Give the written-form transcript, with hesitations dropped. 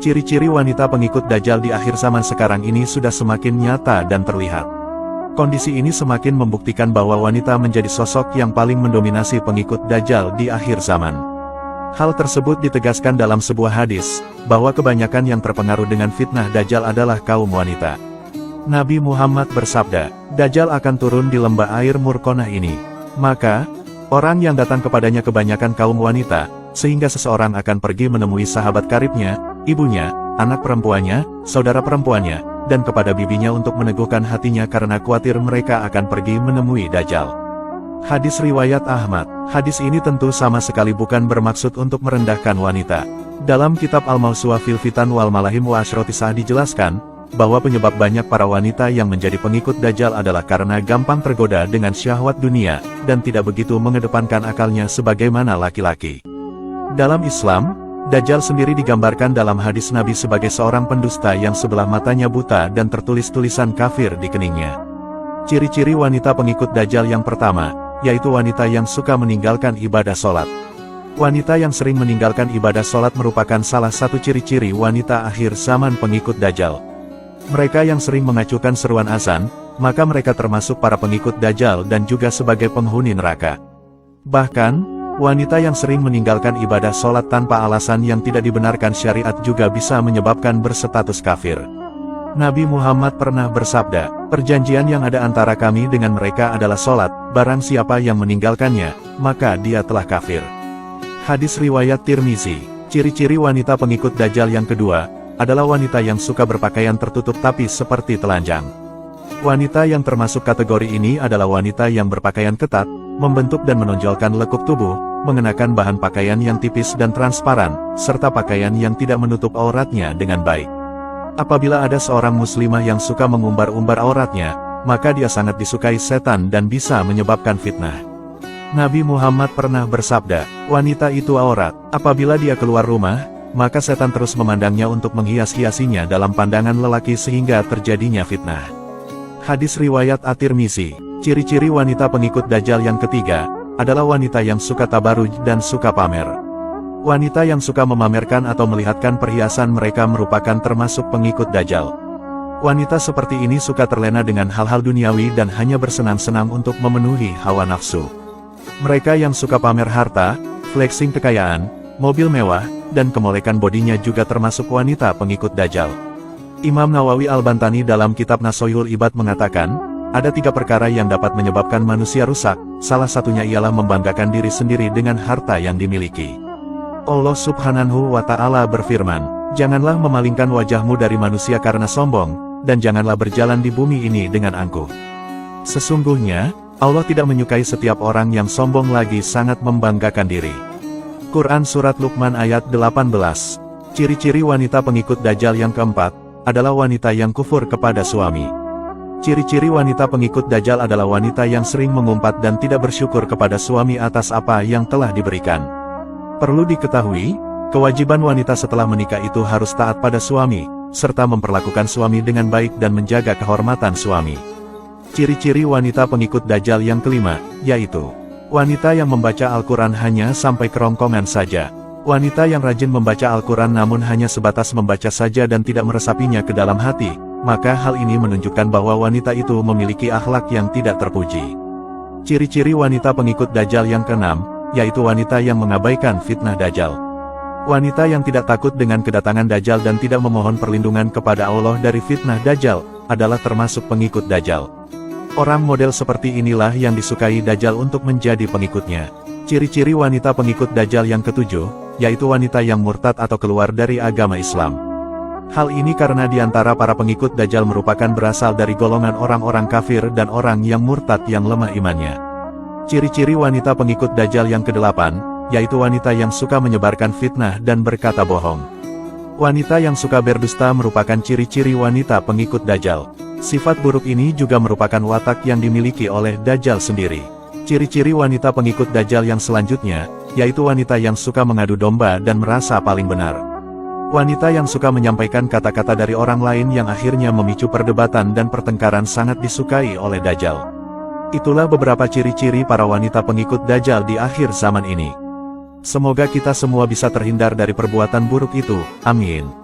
Ciri-ciri wanita pengikut Dajjal di akhir zaman sekarang ini sudah semakin nyata dan terlihat. Kondisi ini semakin membuktikan bahwa wanita menjadi sosok yang paling mendominasi pengikut Dajjal di akhir zaman. Hal tersebut ditegaskan dalam sebuah hadis, bahwa kebanyakan yang terpengaruh dengan fitnah Dajjal adalah kaum wanita. Nabi Muhammad bersabda, Dajjal akan turun di lembah air Murkonah ini. Maka, orang yang datang kepadanya kebanyakan kaum wanita, sehingga seseorang akan pergi menemui sahabat karibnya, ibunya, anak perempuannya, saudara perempuannya, dan kepada bibinya untuk meneguhkan hatinya karena khawatir mereka akan pergi menemui Dajjal. Hadis riwayat Ahmad. Hadis ini tentu sama sekali bukan bermaksud untuk merendahkan wanita. Dalam kitab Al-Mawsu'ah fil Fitan wal Malahim wa Ashrotisah dijelaskan, bahwa penyebab banyak para wanita yang menjadi pengikut Dajjal adalah karena gampang tergoda dengan syahwat dunia, dan tidak begitu mengedepankan akalnya sebagaimana laki-laki. Dalam Islam, Dajjal sendiri digambarkan dalam hadis Nabi sebagai seorang pendusta yang sebelah matanya buta dan tertulis tulisan kafir di keningnya. Ciri-ciri wanita pengikut Dajjal yang pertama, yaitu wanita yang suka meninggalkan ibadah sholat. Wanita yang sering meninggalkan ibadah sholat merupakan salah satu ciri-ciri wanita akhir zaman pengikut Dajjal. Mereka yang sering mengacukan seruan azan, maka mereka termasuk para pengikut Dajjal dan juga sebagai penghuni neraka. Bahkan, wanita yang sering meninggalkan ibadah sholat tanpa alasan yang tidak dibenarkan syariat juga bisa menyebabkan berstatus kafir. Nabi Muhammad pernah bersabda, perjanjian yang ada antara kami dengan mereka adalah sholat, barang siapa yang meninggalkannya, maka dia telah kafir. Hadis riwayat Tirmizi. Ciri-ciri wanita pengikut Dajjal yang kedua, adalah wanita yang suka berpakaian tertutup tapi seperti telanjang. Wanita yang termasuk kategori ini adalah wanita yang berpakaian ketat, membentuk dan menonjolkan lekuk tubuh, mengenakan bahan pakaian yang tipis dan transparan, serta pakaian yang tidak menutup auratnya dengan baik. Apabila ada seorang muslimah yang suka mengumbar-umbar auratnya, maka dia sangat disukai setan dan bisa menyebabkan fitnah. Nabi Muhammad pernah bersabda, wanita itu aurat, apabila dia keluar rumah, maka setan terus memandangnya untuk menghias-hiasinya dalam pandangan lelaki sehingga terjadinya fitnah. Hadis riwayat At-Tirmizi. Ciri-ciri wanita pengikut Dajjal yang ketiga, adalah wanita yang suka tabaruj dan suka pamer. Wanita yang suka memamerkan atau melihatkan perhiasan mereka merupakan termasuk pengikut Dajjal. Wanita seperti ini suka terlena dengan hal-hal duniawi dan hanya bersenang-senang untuk memenuhi hawa nafsu. Mereka yang suka pamer harta, flexing kekayaan, mobil mewah, dan kemolekan bodinya juga termasuk wanita pengikut Dajjal. Imam Nawawi Al-Bantani dalam kitab Nasoyul Ibad mengatakan, ada 3 perkara yang dapat menyebabkan manusia rusak, salah satunya ialah membanggakan diri sendiri dengan harta yang dimiliki. Allah Subhanahu wa Ta'ala berfirman, janganlah memalingkan wajahmu dari manusia karena sombong, dan janganlah berjalan di bumi ini dengan angkuh. Sesungguhnya, Allah tidak menyukai setiap orang yang sombong lagi sangat membanggakan diri. Quran Surat Luqman ayat 18. Ciri-ciri wanita pengikut Dajjal yang keempat, adalah wanita yang kufur kepada suami. Ciri-ciri wanita pengikut Dajjal adalah wanita yang sering mengumpat dan tidak bersyukur kepada suami atas apa yang telah diberikan. Perlu diketahui, kewajiban wanita setelah menikah itu harus taat pada suami, serta memperlakukan suami dengan baik dan menjaga kehormatan suami. Ciri-ciri wanita pengikut Dajjal yang kelima, yaitu wanita yang membaca Al-Quran hanya sampai kerongkongan saja. Wanita yang rajin membaca Al-Quran namun hanya sebatas membaca saja dan tidak meresapinya ke dalam hati, maka hal ini menunjukkan bahwa wanita itu memiliki akhlak yang tidak terpuji. Ciri-ciri wanita pengikut Dajjal yang keenam, yaitu wanita yang mengabaikan fitnah Dajjal. Wanita yang tidak takut dengan kedatangan Dajjal dan tidak memohon perlindungan kepada Allah dari fitnah Dajjal, adalah termasuk pengikut Dajjal. Orang model seperti inilah yang disukai Dajjal untuk menjadi pengikutnya. Ciri-ciri wanita pengikut Dajjal yang ketujuh, yaitu wanita yang murtad atau keluar dari agama Islam. Hal ini karena di antara para pengikut Dajjal merupakan berasal dari golongan orang-orang kafir dan orang yang murtad yang lemah imannya. Ciri-ciri wanita pengikut Dajjal yang kedelapan, yaitu wanita yang suka menyebarkan fitnah dan berkata bohong. Wanita yang suka berdusta merupakan ciri-ciri wanita pengikut Dajjal. Sifat buruk ini juga merupakan watak yang dimiliki oleh Dajjal sendiri. Ciri-ciri wanita pengikut Dajjal yang selanjutnya, yaitu wanita yang suka mengadu domba dan merasa paling benar. Wanita yang suka menyampaikan kata-kata dari orang lain yang akhirnya memicu perdebatan dan pertengkaran sangat disukai oleh Dajjal. Itulah beberapa ciri-ciri para wanita pengikut Dajjal di akhir zaman ini. Semoga kita semua bisa terhindar dari perbuatan buruk itu, amin.